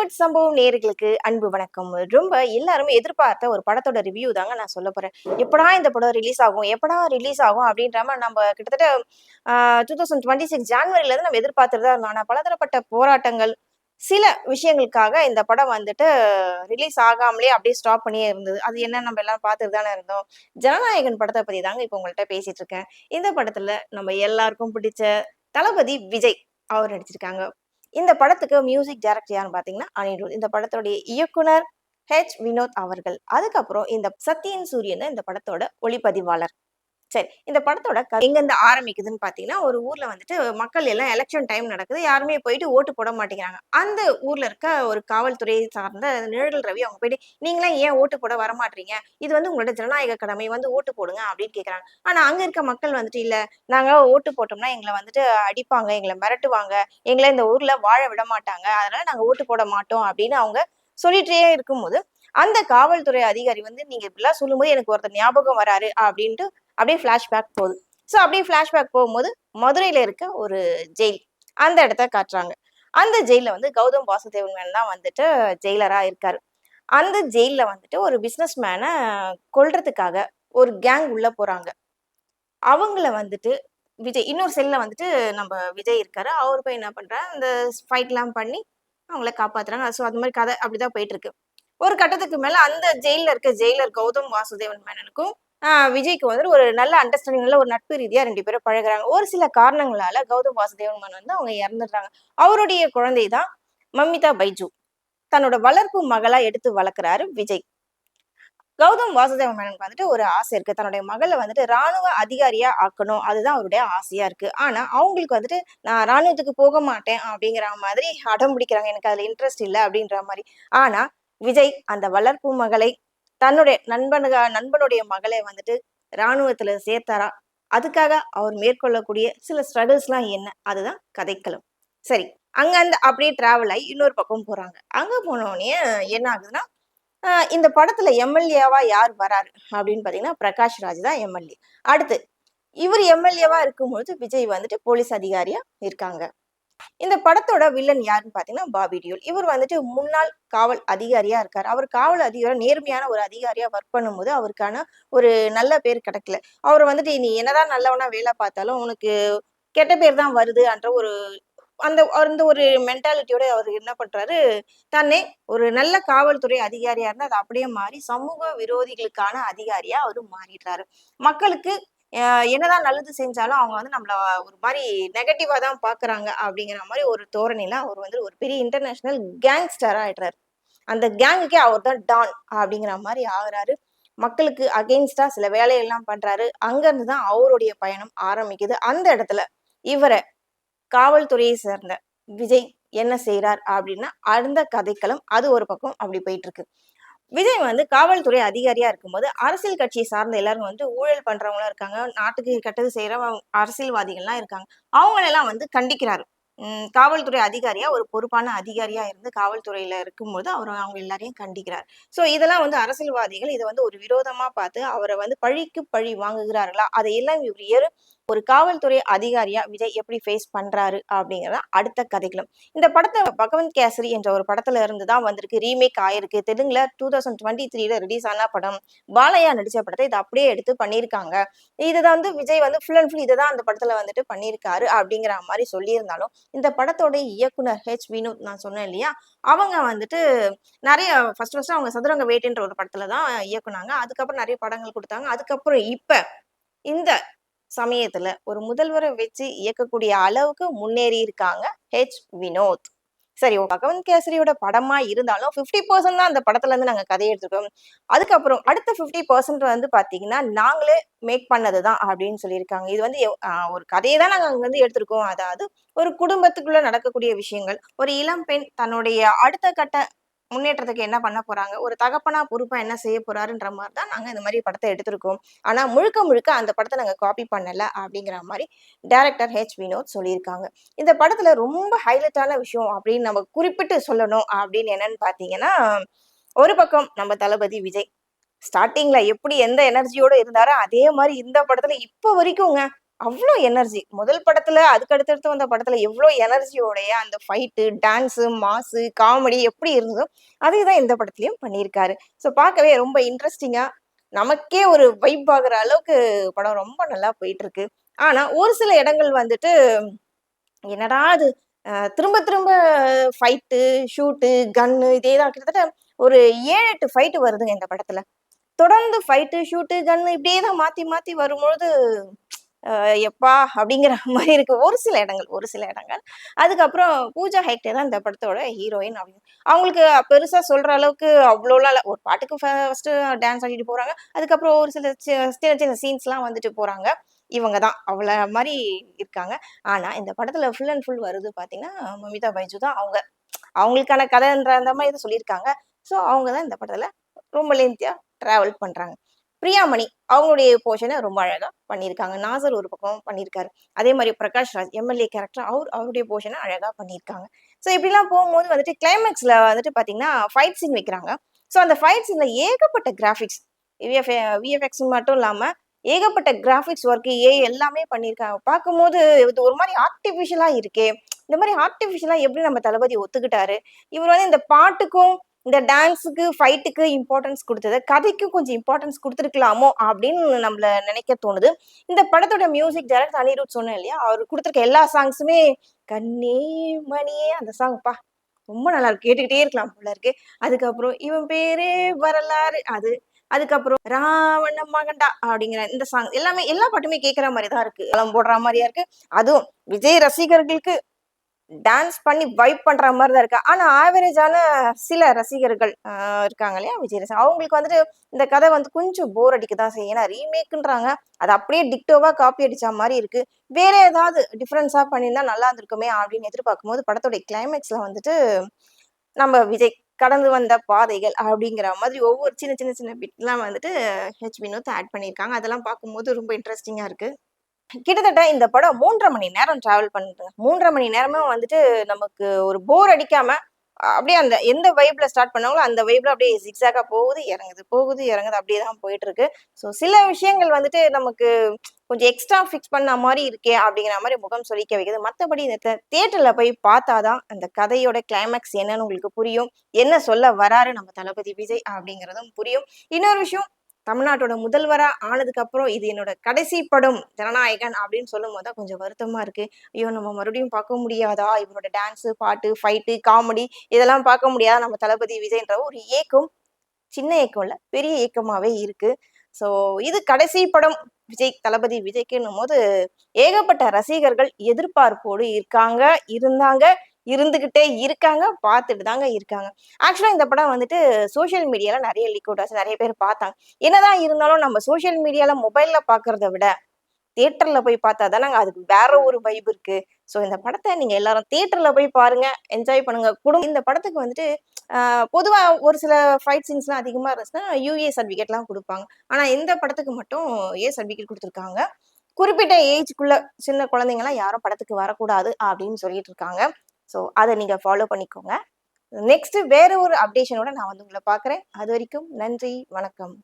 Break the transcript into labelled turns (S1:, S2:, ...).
S1: பாலிவுட் சம்பவம் நேயர்களுக்கு அன்பு வணக்கம். ரொம்ப எல்லாருமே எதிர்பார்த்த ஒரு படத்தோட ரிவ்யூ தாங்க நான் சொல்லப் போறேன். எப்படா இந்த படம் ரிலீஸ் ஆகும்? எப்படா ரிலீஸ் ஆகும்? அப்படின்ற மாரி நம்ம கிட்டத்தட்ட 2026 ஜான்வரில இருந்து நம்ம எதிர்பார்த்துட்டு தான் இருந்தோம். ஆனா பலதரப்பட்ட போராட்டங்கள், சில விஷயங்களுக்காக இந்த படம் வந்துட்டு ரிலீஸ் ஆகாமலே அப்படியே ஸ்டாப் பண்ணியே இருந்தது. அது என்னன்னு நம்ம எல்லாரும் பார்த்துட்டு தானே இருந்தோம். ஜனநாயகன் படத்த பத்தி தாங்க இப்ப உங்கள்ட்ட பேசிட்டு இருக்கேன். இந்த படத்துல நம்ம எல்லாருக்கும் பிடிச்ச தளபதி விஜய் அவர் நடிச்சிருக்காங்க. இந்த படத்துக்கு மியூசிக் டைரக்டர் யாருன்னு பார்த்தீங்கன்னா, அனிருத். இந்த படத்துடைய இயக்குனர் வினோத் அவர்கள். அதுக்கப்புறம் இந்த சத்யன் சூரியன் இந்த படத்தோட ஒளிப்பதிவாளர். சரி. இந்த படத்தோட எங்கருந்து ஆரம்பிக்குதுன்னு பார்த்தீங்கன்னா, ஒரு ஊர்ல வந்துட்டு மக்கள் எல்லாம் எலக்ஷன் டைம் நடக்குது. யாருமே போயிட்டு ஓட்டு போட மாட்டேங்கிறாங்க. அந்த ஊர்ல இருக்க ஒரு காவல்துறை சார்ந்த நிழல் ரவி அவங்க போயிட்டு, "நீங்கலாம் ஏன் ஓட்டு போட வரமாட்றீங்க? இது வந்து உங்களோட ஜனநாயக கடமை. வந்து ஓட்டு போடுங்க." அப்படின்னு கேட்கறாங்க. ஆனா அங்க இருக்க மக்கள் வந்துட்டு, "இல்ல நாங்க ஓட்டு போட்டோம்னா எங்கள வந்துட்டு அடிப்பாங்க, எங்கள மிரட்டுவாங்க, எங்கள இந்த ஊர்ல வாழ விட மாட்டாங்க. அதனால நாங்க ஓட்டு போட மாட்டோம்." அப்படின்னு அவங்க சொல்லிட்டே இருக்கும்போது, அந்த காவல்துறை அதிகாரி வந்து, "நீங்க இப்படிலாம் சொல்லும்போது எனக்கு ஒருத்தர் ஞாபகம் வராரு." அப்படின்ட்டு அப்படியே ஃபிளாஷ்பேக் போகுது. ஸோ அப்படியே ஃபிளாஷ்பேக் போகும்போது, மதுரையில இருக்க ஒரு ஜெயில். அந்த இடத்த காட்டுறாங்க. அந்த ஜெயில்ல வந்து கௌதம் வாசுதேவன் மேனன் தான் வந்துட்டு ஜெயிலரா இருக்காரு. அந்த ஜெயில்ல வந்துட்டு ஒரு பிசினஸ் மேன கொல்றதுக்காக ஒரு கேங் உள்ள போறாங்க. அவங்கள வந்துட்டு இன்னொரு செல்ல வந்துட்டு நம்ம விஜய் இருக்காரு. அவரு போய் என்ன பண்றாரு, அந்த ஃபைட்லாம் பண்ணி அவங்கள காப்பாத்துறாங்க. ஸோ அது மாரி கதை அப்படிதான் போயிட்டு இருக்கு. ஒரு கட்டத்துக்கு மேல அந்த ஜெயில்ல இருக்க ஜெயிலர் கௌதம் வாசுதேவன் மேனனுக்கும், விஜய்க்கு வந்து ஒரு நல்ல அண்டர்ஸ்டாண்டிங் நல்ல ஒரு நட்பு ரீதியா 2 பேரும் பழகுறாங்க. ஒரு சில காரணங்களால கௌதம் வாசுதேவன் மேனன் வந்து அவங்க இறந்துடுறாங்க. அவருடைய குழந்தை தான் மமிதா பைஜு. தன்னோட வளர்ப்பு மகளா எடுத்து வளர்க்கிறாரு விஜய். கௌதம் வாசுதேவ மேனனுக்கு வந்துட்டு ஒரு ஆசை இருக்கு. தன்னுடைய மகள வந்துட்டு ராணுவ அதிகாரியா ஆக்கணும். அதுதான் அவருடைய ஆசையா இருக்கு. ஆனா, அவங்களுக்கு வந்துட்டு நான் ராணுவத்துக்கு போக மாட்டேன் அப்படிங்கிற மாதிரி அடம் பிடிக்கிறாங்க. எனக்கு அதுல இன்ட்ரெஸ்ட் இல்ல அப்படின்ற மாரி. ஆனா, விஜய் அந்த வளர்ப்பு மகளை தன்னுடைய நண்பனுடைய மகளை வந்துட்டு ராணுவத்துல சேர்த்தாரா? அதுக்காக அவர் மேற்கொள்ளக்கூடிய சில ஸ்ட்ரகிள்ஸ்லாம் என்ன? அதுதான் கதைக்களம். சரி. அங்க இருந்து அப்படியே டிராவல் ஆயி இன்னொரு பக்கம் போறாங்க. அங்க போனோனயே என்ன ஆகுதுன்னா, இந்த படத்துல எம்எல்ஏவா யார் வராரு அப்படின்னு பாத்தீங்கன்னா, பிரகாஷ் ராஜ் தான் எம்எல்ஏ. அடுத்து இவர் எம்எல்ஏவா இருக்கும்பொழுது, விஜய் வந்துட்டு போலீஸ் அதிகாரியா இருக்காங்க. இந்த படத்தோட வில்லன் யாருன்னு பாத்தீங்கன்னா, பாபி டியோல். இவர் வந்துட்டு முன்னாள் காவல் அதிகாரியா இருக்காரு. அவர் காவல் அதிகாரி நேர்மையான ஒரு அதிகாரியா ஒர்க் பண்ணும்போது, அவருக்கான ஒரு நல்ல பேர் கிடைக்கல. அவர் வந்துட்டு நீ என்னதான் நல்லவனா வேலை பார்த்தாலும், உனக்கு கெட்ட பேர் தான் வருதுன்ற ஒரு அந்த அந்த ஒரு மென்டாலிட்டியோட அவர் என்ன பண்றாரு, தன்னை ஒரு நல்ல காவல்துறை அதிகாரியா இருந்தா, அது அப்படியே மாறி சமூக விரோதிகளுக்கான அதிகாரியா அவரு மாறிடுறாரு. மக்களுக்கு அ என்னதான் நல்லது செஞ்சாலும் அவங்க வந்து நம்மள ஒரு மாரி நெகட்டிவா தான் பார்க்குறாங்க அப்படிங்கிற மாரி ஒரு தோரணையில அவர் வந்து ஒரு பெரிய இன்டர்நேஷனல் கேங்ஸ்டரா ஆயிடுறாரு. அந்த கேங்குக்கே அவர் தான் டான் அப்படிங்கிற மாரி ஆகுறாரு. மக்களுக்கு அகைன்ஸ்டா சில வேலையெல்லாம் பண்றாரு. அங்க இருந்து தான் அவருடைய பயணம் ஆரம்பிக்குது. அந்த இடத்துல இவர காவல்துறையை சேர்ந்த விஜய் என்ன செய்றார் அப்படின்னா, அந்த கதைக்களம் அது ஒரு பக்கம் அப்படி போயிட்டு இருக்கு. விஜய் வந்து காவல்துறை அதிகாரியா இருக்கும்போது, அரசியல் கட்சியை சார்ந்த எல்லாரும் வந்து ஊழல் பண்றவங்களும் இருக்காங்க. நாட்டுக்கு கெட்டது செய்ற அரசியல்வாதிகள்லாம் இருக்காங்க. அவங்களெல்லாம் வந்து கண்டிக்கிறாரு. காவல்துறை அதிகாரியா ஒரு பொறுப்பான அதிகாரியா இருந்து காவல்துறையில இருக்கும்போது, அவங்க எல்லாரையும் கண்டிக்கிறார். ஸோ இதெல்லாம் வந்து அரசியல்வாதிகள் இத வந்து ஒரு விரோதமா பார்த்து, அவர வந்து பழிக்கு பழி வாங்குகிறார்களா? அதையெல்லாம் இவர் ஒரு காவல்துறை அதிகாரியா விஜய் எப்படி ஃபேஸ் பண்றாரு அப்படிங்கிறது தான் அடுத்த கதைக்களம். இந்த படத்த பகவந்த் கேசரி என்ற ஒரு படத்துல இருந்து தான் வந்திருக்கு. ரீமேக் ஆயிருக்கு. தெலுங்குல 2023ல ரிலீஸ் ஆன படம். பாலையா நடிச்ச படத்த இத அப்படியே எடுத்து பண்ணியிருக்காங்க. இதுதான் வந்து விஜய் வந்து ஃபுல் அண்ட் ஃபுல் இததான் அந்த படத்துல வந்துட்டு பண்ணியிருக்காரு அப்படிங்கிற மாரி சொல்லியிருந்தாலும், இந்த படத்தோட இயக்குனர் வினோத் நான் சொன்னேன் இல்லையா? அவங்க வந்துட்டு நெறைய ஃபர்ஸ்ட் அவங்க சதுரங்க வேட்டைன்ற ஒரு படத்துல தான் இயக்குனாங்க. அதுக்கப்புறம் நெறைய படங்கள் குடுத்தாங்க. அதுக்கப்புறம் இப்ப இந்த சமயத்துல ஒரு முதல்வர வச்சு இயக்கக்கூடிய அளவுக்கு முன்னேறி இருக்காங்க வினோத். சரி பகவந்த் கேசரியோட படமா இருந்தாலும் 50% தான் அந்த படத்துல இருந்து நாங்க கதைய எடுத்துருக்கோம். அதுக்கப்புறம் அடுத்த 50% வந்து பாத்தீங்கன்னா, நாங்களே மேக் பண்ணதுதான் அப்படின்னு சொல்லியிருக்காங்க. இது வந்து ஒரு கதைய தான் நாங்க அங்க வந்து எடுத்திருக்கோம். அதாவது ஒரு குடும்பத்துக்குள்ள நடக்கக்கூடிய விஷயங்கள். ஒரு இளம் பெண் தன்னுடைய அடுத்த கட்ட முன்னேற்றத்துக்கு என்ன பண்ண போறாங்க? ஒரு தகப்பனா பொறுப்பா என்ன செய்ய போறாருன்ற மாரி தான் நாங்க இந்த மாரி படத்த எடுத்திருக்கோம். ஆனா முழுக்க முழுக்க அந்த படத்த நாங்க காப்பி பண்ணல அப்படிங்கிற மாரி டைரக்டர் வினோத் சொல்லியிருக்காங்க. இந்த படத்துல ரொம்ப ஹைலைட்டான விஷயம் அப்படின்னு நம்ம குறிப்பிட்டு சொல்லணும் அப்படின்னு என்னன்னு பார்த்தீங்கன்னா, ஒரு பக்கம் நம்ம தளபதி விஜய். ஸ்டார்ட்டிங்ல எப்படி எந்த எனர்ஜியோட இருந்தாரோ, அதே மாரி இந்த படத்துல இப்ப வரைக்கும்ங்க. அவ்ளோ எனர்ஜி. முதல் படத்துல அதுக்கு அடுத்தடுத்து வந்த படத்துல எவ்ளோ எனர்ஜியோடைய அந்த ஃபைட்டு, டான்ஸு, மாஸு, காமெடி எப்படி இருந்ததோ, அதே தான் இந்த படத்துலயும் பண்ணியிருக்காரு. ஸோ பார்க்கவே ரொம்ப இன்ட்ரஸ்டிங்கா, நமக்கே ஒரு வைப் ஆகுற அளவுக்கு படம் ரொம்ப நல்லா போயிட்டுருக்கு. ஆனா, ஒரு சில இடங்கள் வந்துட்டு என்னடா இது! திரும்ப திரும்ப ஃபைட்டு, ஷூட்டு, கன்னு இதே தான் கிட்டத்தட்ட ஒரு 7, 8 ஃபைட் வருதுங்க இந்த படத்துல. தொடர்ந்து ஃபைட்டு, ஷூட்டு, கன்னு இப்படியே தான் மாத்தி மாத்தி வரும்பொழுது, எப்பா! அப்படிங்கிற மாரி இருக்கு. ஒரு சில இடங்கள். அதுக்கப்புறம் பூஜா ஹெக்டே தான் இந்த படத்தோட ஹீரோயின் அப்படின்னு. அவங்களுக்கு பெருசா சொல்ற அளவுக்கு அவ்வளோலாம் இல்ல. ஒரு பாட்டுக்கு ஃபர்ஸ்ட்டு டான்ஸ் ஆடிட்டு போறாங்க. அதுக்கப்புறம் ஒரு சில சின்ன சின்ன சீன்ஸ்லாம் வந்துட்டு போறாங்க. இவங்க தான் அவள மாரி இருக்காங்க. ஆனா இந்த படத்துல ஃபுல் அண்ட் ஃபுல் வருது பார்த்தீங்கன்னா, மமிதா பைஜு தான் அவங்க. அவங்களுக்கான கதைன்ற அந்த மாரி தான் சொல்லியிருக்காங்க. ஸோ அவங்க தான் இந்த படத்துல ரொம்ப லென்த்தியா டிராவல் பண்றாங்க. பிரியாமணி அவங்களுடைய போர்ஷன ரொம்ப அழகா பண்ணியிருக்காங்க. நாசர் ஒரு பக்கம் பண்ணியிருக்காரு. அதே மாரி பிரகாஷ் ராஜ் எம்எல்ஏ கேரக்டர் அவருடைய போர்ஷன அழகா பண்ணியிருக்காங்க. ஸோ இப்படிலாம் போகும்போது வந்துட்டு கிளைமாக்ஸ்ல வந்துட்டு பார்த்தீங்கன்னா, ஃபைட் சீன் வைக்கிறாங்க. ஸோ அந்த ஃபைட் சீன்ல ஏகப்பட்ட கிராபிக்ஸ் விஎஃப்எக்ஸ் மட்டும் இல்லாம ஏகப்பட்ட கிராபிக்ஸ் ஒர்க் எல்லாமே பண்ணியிருக்காங்க. பார்க்கும்போது இது ஒரு மாரி ஆர்ட்டிபிஷியலா இருக்கே! இந்த மாரி ஆர்ட்டிபிஷியலா எப்படி நம்ம தளபதி ஒத்துக்கிட்டாரு? இவர் வந்து இந்த பாட்டுக்கும், இந்த டான்ஸுக்கு, ஃபைட்டுக்கு இம்பார்ட்டன்ஸ் குடுத்தத, கதைக்கும் கொஞ்சம் இம்பார்ட்டன்ஸ் குடுத்துருக்கலாமோ! அப்படின்னு நம்மள நினைக்க தோணுது. இந்த படத்தோட மியூசிக் டைரக்டர் அனிருத் சொன்னேன் இல்லையா? அவரு குடுத்திருக்க எல்லா சாங்ஸுமே கண்ணே மணியே அந்த சாங் அப்பா! ரொம்ப நல்லா இருக்கு. கேட்டுக்கிட்டே இருக்கலாம் போல இருக்கு. அதுக்கப்புறம் இவன் பேரே வரலாறு அது. அதுக்கப்புறம் ராவண மகன்டா அப்படிங்கிற இந்த சாங் எல்லாமே எல்லா பாட்டுமே கேட்கிற மாரி தான் இருக்கு. தாளம் போடுற மாரியா இருக்கு. அதுவும் விஜய் ரசிகர்களுக்கு டான்ஸ் பண்ணி வைப் பண்ற மாரி தான் இருக்கு. ஆனா ஆவரேஜான சில ரசிகர்கள் இருக்காங்க இல்லையா? விஜய் அவங்களுக்கு வந்துட்டு இந்த கதை வந்து கொஞ்சம் போர் அடிக்க தான் செய்யும். ஏன்னா ரீமேக்ன்றாங்க. அது அப்படியே டிக்டோவா காப்பி அடிச்ச மாரி இருக்கு. வேற ஏதாவது டிஃபரன்ஸா பண்ணியிருந்தா நல்லா இருந்திருக்குமே அப்படின்னு எதிர்பார்க்கும்போது, படத்தோட கிளைமாக்ஸ்ல வந்துட்டு நம்ம விஜய் கடந்து வந்த பாதைகள் அப்படிங்கிற மாதிரி ஒவ்வொரு சின்ன சின்ன சின்ன பிட்லாம் வந்துட்டு வினோத் ஆட் பண்ணியிருக்காங்க. அதெல்லாம் பார்க்கும்போது ரொம்ப இன்ட்ரெஸ்டிங்கா இருக்கு. கிட்டத்தட்ட இந்த படம் 3 1/2 மணி நேரம் டிராவல் பண்ணுதுங்க. 3 1/2 மணி நேரமும் வந்துட்டு நமக்கு ஒரு போர் அடிக்காம, அப்படியே அந்த எந்த வைப்ல ஸ்டார்ட் பண்ணாங்களோ, அந்த வைப்ல அப்படியே ஜிக்ஸாக்கா போகுது, இறங்குது அப்படியே தான் போயிட்டுருக்கு. ஸோ சில விஷயங்கள் வந்துட்டு நமக்கு கொஞ்சம் எக்ஸ்ட்ரா ஃபிக்ஸ் பண்ண மாரி இருக்கே அப்படிங்கிற மாரி முகம் சுளிக்க வைக்குது. மத்தபடி இந்த தியேட்டர்ல போய் பார்த்தா தான் அந்த கதையோட கிளைமாக்ஸ் என்னன்னு உங்களுக்கு புரியும். என்ன சொல்ல வராரு நம்ம தளபதி விஜய் அப்படிங்கிறதும் புரியும். இன்னொரு விஷயம் தமிழ்நாட்டோட முதல்வரா ஆனதுக்கு அப்புறம் இது என்னோட கடைசி படம் ஜனநாயகன் அப்படின்னு சொல்லும்போது தான் கொஞ்சம் வருத்தமா இருக்கு. ஐயோ! நம்ம மறுபடியும் பார்க்க முடியாதா? இவரோட டான்ஸு, பாட்டு, ஃபைட்டு, காமெடி இதெல்லாம் பார்க்க முடியாதா நம்ம தளபதி விஜய்ன்ற ஒரு ஏக்கம், சின்ன ஏக்கம் இல்ல, பெரிய ஏக்கமாவே இருக்கு. ஸோ இது கடைசி படம் தளபதி விஜய்க்குன்னும்போது ஏகப்பட்ட ரசிகர்கள் எதிர்பார்ப்போடு இருக்காங்க, இருந்தாங்க, இருந்துகிட்டே இருக்காங்க, பார்த்துட்டு தாங்க இருக்காங்க. ஆக்சுவலா இந்த படம் வந்துட்டு சோசியல் மீடியால நெறைய லீக் அவுட் ஆச்சு. நெறைய பேர் பார்த்தாங்க. என்னதான் இருந்தாலும் நம்ம சோசியல் மீடியால மொபைல்ல பார்க்கிறத விட தியேட்டர்ல போய் பார்த்தா தானங்க அதுக்கு வேற ஒரு வைப் இருக்கு. ஸோ இந்த படத்த நீங்க எல்லாரும் தியேட்டர்ல போய் பாருங்க, என்ஜாய் பண்ணுங்க. இந்த படத்துக்கு வந்துட்டு பொதுவா ஒரு சில ஃபைட் சீன்ஸ்லாம் அதிகமா இருந்துச்சுன்னா, யுஏ சர்டிஃபிகேட்லாம் குடுப்பாங்க. ஆனா இந்த படத்துக்கு மட்டும் ஏ சர்டிஃபிகேட் குடுத்துருக்காங்க. குறிப்பிட்ட ஏஜ்க்குள்ள சின்ன குழந்தைங்கலாம் யாரும் படத்துக்கு வரக்கூடாது அப்படின்னு சொல்லிட்டு இருக்காங்க. ஸோ அத நீங்க ஃபாலோ பண்ணிக்கோங்க. நெக்ஸ்ட் வேற ஒரு அப்டேஷனோட நான் வந்து உங்கள பார்க்குறேன். அதுவரைக்கும் நன்றி, வணக்கம்.